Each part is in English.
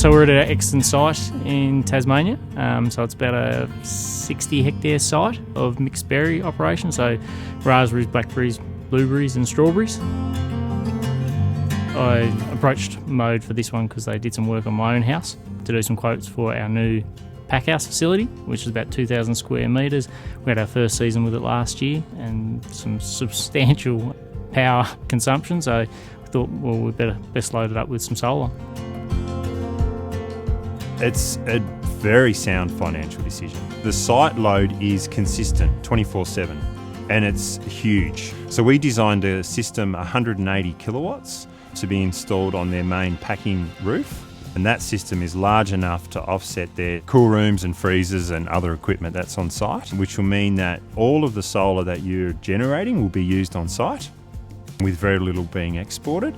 So we're at an Exton site in Tasmania. So it's about a 60 hectare site of mixed berry operation. So raspberries, blackberries, blueberries and strawberries. I approached Mode for this one because they did some work on my own house to do some quotes for our new Packhouse facility, which is about 2,000 square metres. We had our first season with it last year and some substantial power consumption, so I thought, well, we better best load it up with some solar. It's a very sound financial decision. The site load is consistent 24/7 and it's huge. So we designed a system 180 kilowatts to be installed on their main packing roof. And that system is large enough to offset their cool rooms and freezers and other equipment that's on site, which will mean that all of the solar that you're generating will be used on site with very little being exported.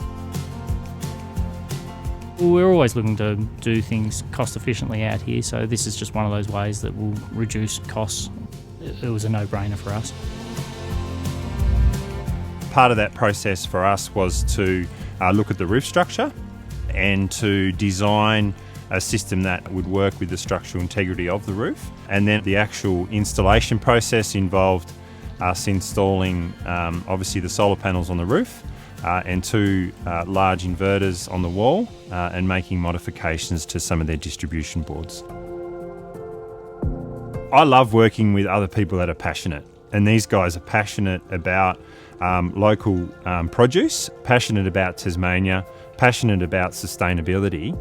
We're always looking to do things cost efficiently out here, so this is just one of those ways that will reduce costs. It was a no-brainer for us. Part of that process for us was to look at the roof structure and to design a system that would work with the structural integrity of the roof. And then the actual installation process involved us installing obviously the solar panels on the roof and two large inverters on the wall and making modifications to some of their distribution boards. I love working with other people that are passionate, and these guys are passionate about local produce, passionate about Tasmania, passionate about sustainability.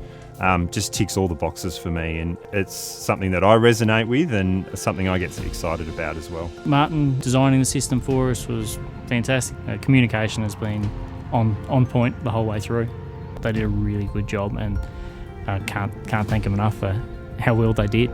Just ticks all the boxes for me, and it's something that I resonate with and something I get excited about as well. Martin designing the system for us was fantastic. Communication has been on point the whole way through. They did a really good job, and I can't thank them enough for how well they did.